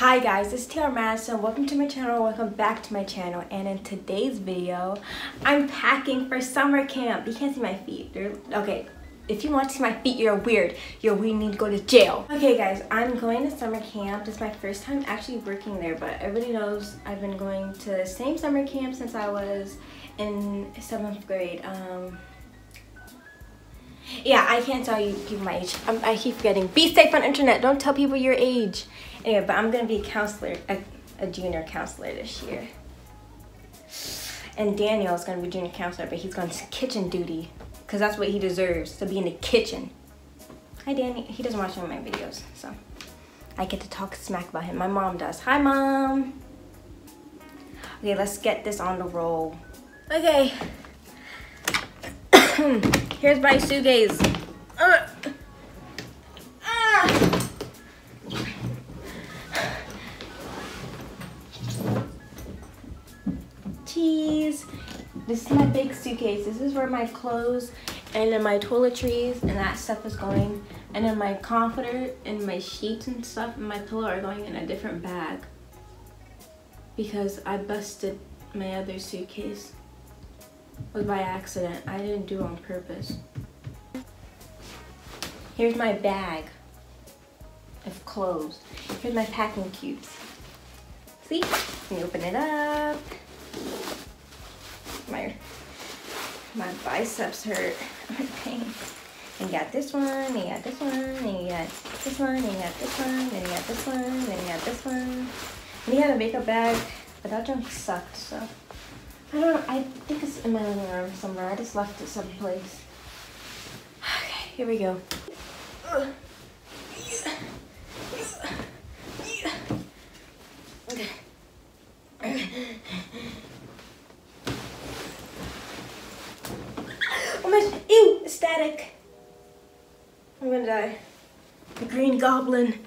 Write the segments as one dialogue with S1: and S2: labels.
S1: Hi guys, this is Taylor Madison. Welcome to my channel. Welcome back to my channel. And in today's video, I'm packing for summer camp. You can't see my feet. Okay, if you want to see my feet, you're weird. We need to go to jail. Okay guys, I'm going to summer camp. This is my first time actually working there, but everybody knows I've been going to the same summer camp since I was in 7th grade. Yeah, I can't tell you people my age. I keep forgetting. Be safe on the internet. Don't tell people your age. Anyway, but I'm going to be a counselor, a junior counselor this year. And Daniel's going to be junior counselor, but he's going to kitchen duty. Because that's what he deserves, to be in the kitchen. Hi, Danny. He doesn't watch any of my videos, so I get to talk smack about him. My mom does. Hi, Mom. Okay, let's get this on the roll. Okay. Here's my suitcase. Cheese. This is my big suitcase. This is where my clothes and then my toiletries and that stuff is going. And then my comforter and my sheets and stuff and my pillow are going in a different bag. Because I busted my other suitcase. It was by accident. I didn't do it on purpose. Here's my bag of clothes. Here's my packing cubes. See? Let me open it up. My biceps hurt. My pain. And you got this one, and you got this one, and you got this one, and you got this one, and you got this one, and you got this one. And you got a makeup bag, but that junk sucked, so. I don't know, I think it's in my living room somewhere. I just left it someplace. Okay, here we go. Okay. Oh my, ew, static. I'm gonna die. The Green Goblin.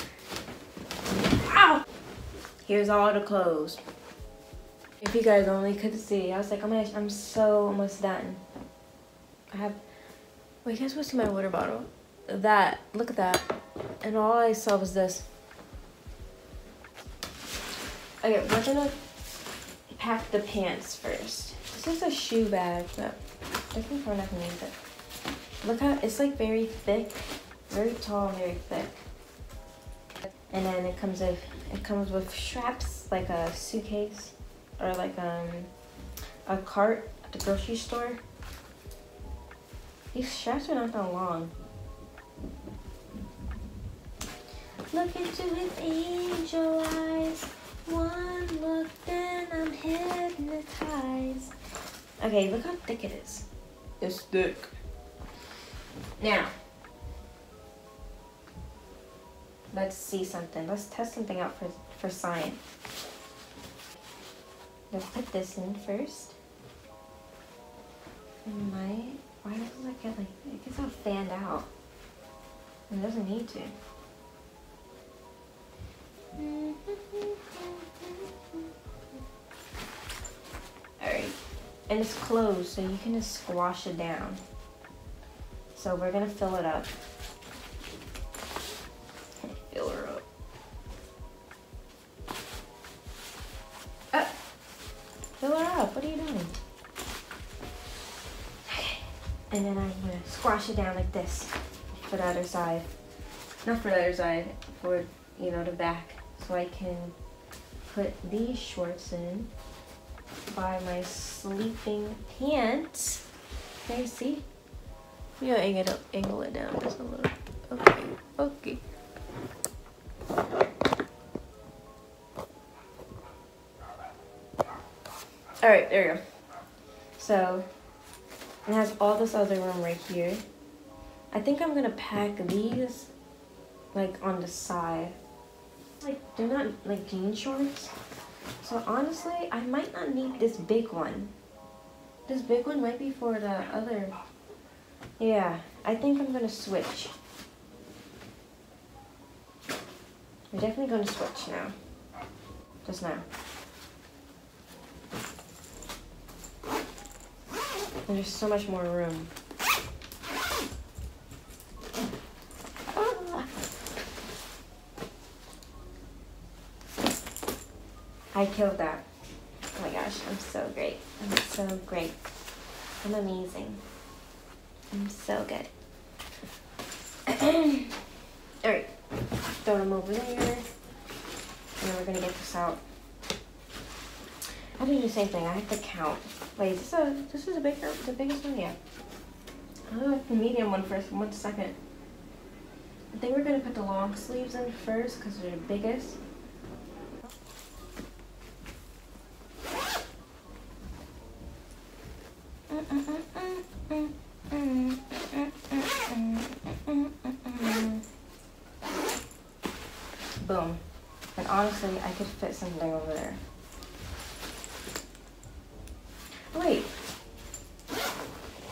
S1: Ow! Here's all the clothes. If you guys only could see, I was like, oh my gosh, I'm so almost done. Wait, you guys want to see my water bottle? Look at that. And all I saw was this. Okay, we're gonna pack the pants first. This is a shoe bag, but I think we're not gonna use it. Look how, it's like very thick, very tall and very thick. And then it comes with straps, like a suitcase. Or like a cart at the grocery store. These straps are not that long. Look into his angel eyes. One look, then I'm hypnotized. Okay, look how thick it is. It's thick. Now, let's see something. Let's test something out for science. Let's put this in first. And why doesn't it get it gets all fanned out? It doesn't need to. Alright. And it's closed, so you can just squash it down. So we're gonna fill it up. Fill her up. Fill her up. What are you doing? Okay. And then I'm going to squash it down like this for the other side. Not for the other side, for, you know, the back. So I can put these shorts in by my sleeping pants. Can you see? We gotta angle it down just a little. Okay. Okay. Alright, there we go. So, it has all this other room right here. I think I'm gonna pack these, like, on the side. Like, they're not, like, jean shorts. So, honestly, I might not need this big one. This big one might be for the other. Yeah, I think I'm gonna switch. We're definitely gonna switch now. Just now. And there's so much more room. I killed that. Oh my gosh, I'm so great. I'm so great. I'm amazing. I'm so good. Alright, throw them over there. And then we're gonna get this out. I have to do the same thing. I have to count. Wait, is this is the biggest one? Yeah. I'll do the medium one first. 1 second. I think we're gonna put the long sleeves in first because they're the biggest. Boom. And honestly, I could fit something over there. Oh, wait.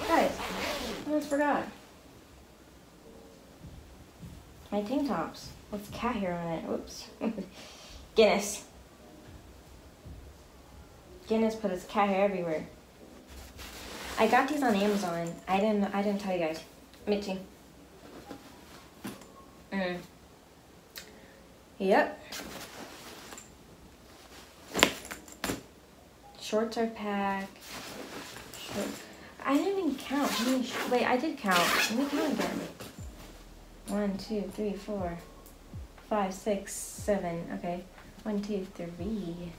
S1: Guys, I almost forgot. My tank tops with cat hair on it. Whoops. Guinness. Guinness put his cat hair everywhere. I got these on Amazon. I didn't tell you guys. Mitchie. Yep. Shorts are packed. I didn't even count. Wait, I did count. Let me count again. 1, 2, 3, 4, 5, 6, 7. Okay. 1, 2, 3,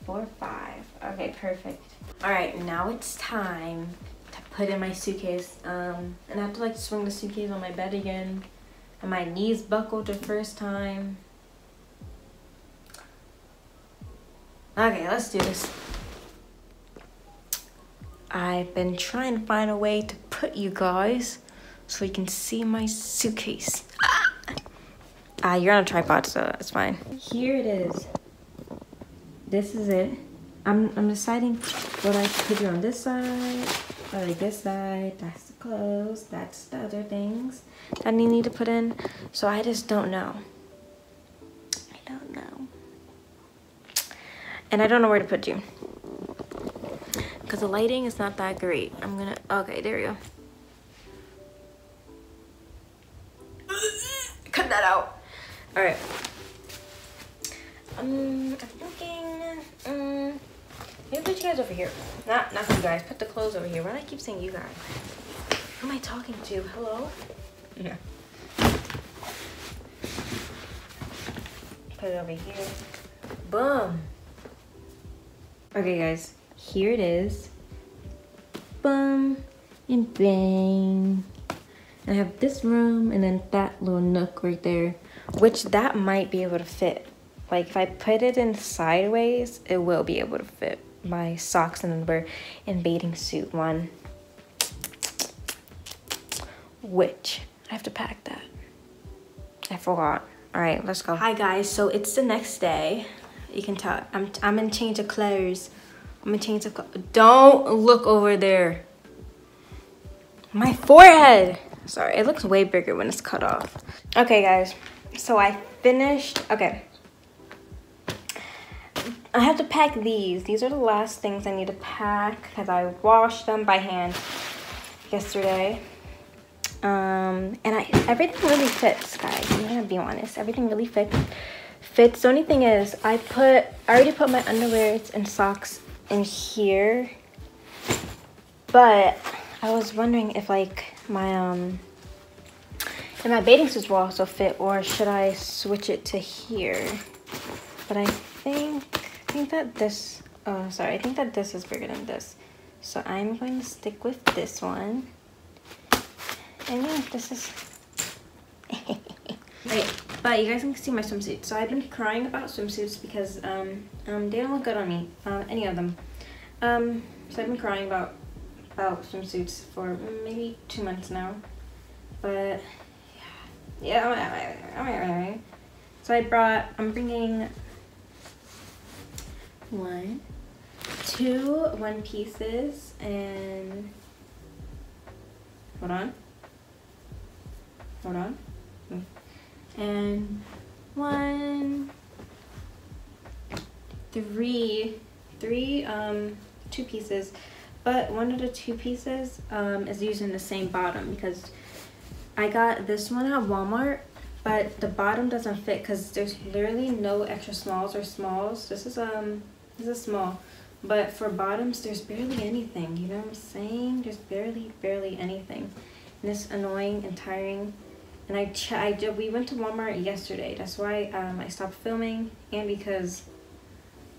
S1: 4, 5. Okay, perfect. Alright, now it's time to put in my suitcase. And I have to like swing the suitcase on my bed again. And my knees buckled the first time. Okay, let's do this. I've been trying to find a way to put you guys so you can see my suitcase. You're on a tripod, so it's fine. Here it is. This is it. I'm deciding what I put you on this side, or like this side. That's the clothes. That's the other things that I need to put in. So I just don't know. I don't know. And I don't know where to put you. Because the lighting is not that great. Okay, there we go. Cut that out. All right. I'm thinking, maybe put you guys over here. Not you guys. Put the clothes over here. Why do I keep saying you guys? Who am I talking to? Hello? Yeah. Put it over here. Boom. Okay, guys. Here it is. Boom and bang. I have this room and then that little nook right there, which that might be able to fit. Like if I put it in sideways, it will be able to fit my socks and underwear and bathing suit one. Which I have to pack that. I forgot. All right, let's go. Hi guys, so it's the next day. You can tell I'm gonna change the clothes. I'm gonna change the clothes. Don't look over there. My forehead. Sorry, it looks way bigger when it's cut off. Okay guys, so I finished. Okay. I have to pack these. These are the last things I need to pack because I washed them by hand yesterday. And everything really fits, guys. I'm gonna be honest. Everything really fits. The only thing is I already put my underwears and socks in here. But I was wondering if like my bathing suits will also fit, or should I switch it to here? But I think that this, I think that this is bigger than this. So I'm going to stick with this one. And yeah, this is... Right, but you guys can see my swimsuit. So I've been crying about swimsuits because they don't look good on me, any of them. So I've been crying about swimsuits for maybe 2 months now. But yeah, so I'm bringing 1, 2 one pieces and hold on, and 1, 3 2 pieces, but one of the 2 pieces is using the same bottom because I got this one at Walmart but the bottom doesn't fit because there's literally no extra smalls or smalls. This is small, but for bottoms there's barely anything, you know what I'm saying? There's barely anything, and it's annoying and tiring. And we went to Walmart yesterday. That's why I stopped filming, and because,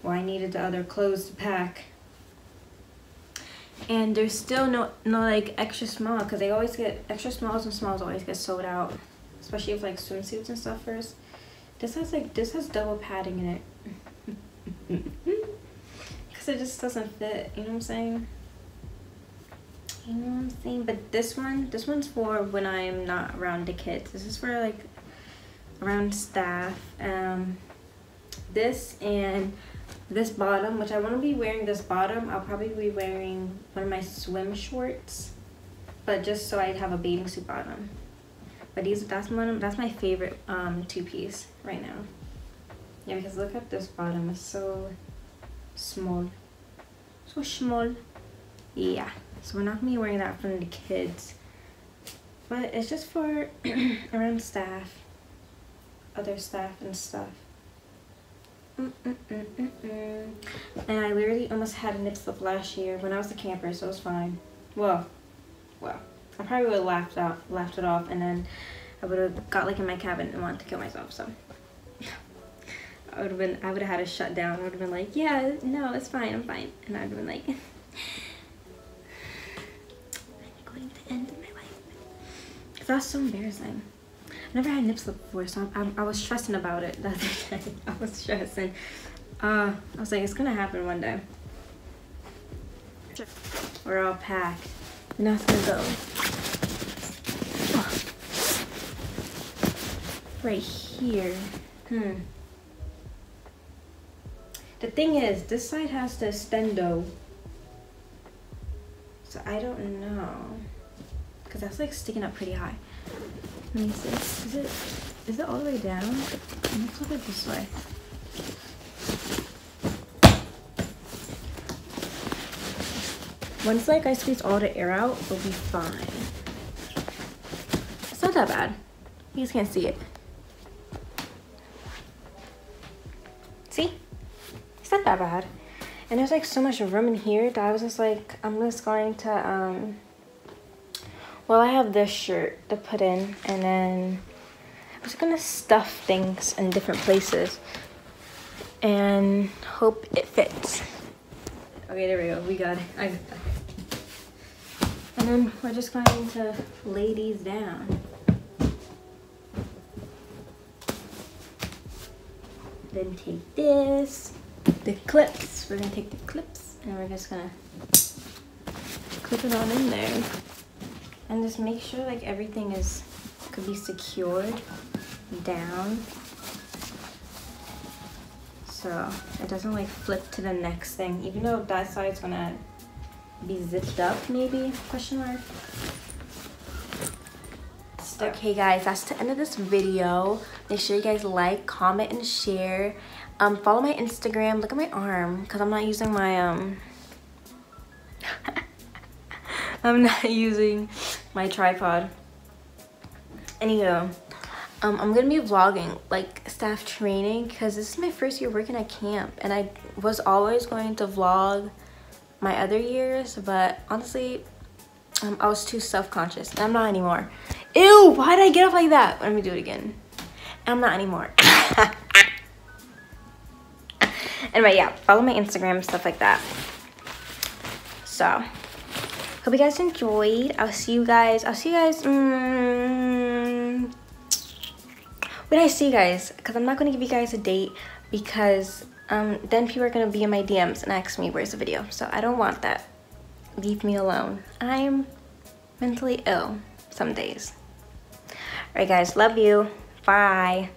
S1: well, I needed the other clothes to pack. And there's still no like extra small, because they always get extra smalls, and smalls always get sold out, especially with like swimsuits and stuff. First, this has double padding in it, because it just doesn't fit. You know what I'm saying? You know what I'm saying? But this one's for when I'm not around the kids. This is for like around staff. This and this bottom, which I want to be wearing this bottom, I'll probably be wearing one of my swim shorts, but just so I have a bathing suit bottom. But that's my favorite two-piece right now. Yeah, because look at this bottom, it's so small. So small. Yeah. So we're not gonna be wearing that for the kids. But it's just for around staff. Other staff and stuff. And I literally almost had a nip slip last year when I was a camper, so it was fine. Well, I probably would have laughed it off, and then I would have got like in my cabin and wanted to kill myself. So I would have had a shutdown. I would have been like, yeah, no, it's fine, I'm fine, and I'd have been like, I'm going to end my life. Cause that's so embarrassing. I never had nip slip before, so I was stressing about it the other day. I was stressing. I was like, it's gonna happen one day. We're all packed. Now it's gonna go. Oh. Right here. The thing is, this side has the stendo. So I don't know. Because that's like sticking up pretty high. Let me see. Is it all the way down? Let's flip it this way. Once like I squeeze all the air out, it'll be fine. It's not that bad. You guys can't see it. See? It's not that bad. And there's like so much room in here that I was just like, I'm just going to well, I have this shirt to put in, and then I'm just gonna stuff things in different places and hope it fits. Okay, there we go. We got it. I got it. And then we're just going to lay these down. Then take this, the clips. We're gonna take the clips, and we're just gonna clip it on in there. And just make sure like everything could be secured down, so it doesn't like flip to the next thing, even though that side's gonna be zipped up, maybe, question mark. Okay guys, that's the end of this video. Make sure you guys like, comment, and share. Follow my Instagram. Look at my arm, because I'm not using my I'm not using my tripod. Anywho, I'm gonna be vlogging like staff training, because this is my first year working at camp, and I was always going to vlog my other years, but honestly I was too self-conscious, and I'm not anymore. Ew, why did I get up like that? Let me do it again. I'm not anymore. Anyway, yeah, follow my Instagram, stuff like that. So hope you guys enjoyed. I'll see you guys when I see you guys, because I'm not going to give you guys a date, because then people are going to be in my DMs and ask me where's the video. So I don't want that. Leave me alone. I'm mentally ill some days. Alright guys, love you. Bye.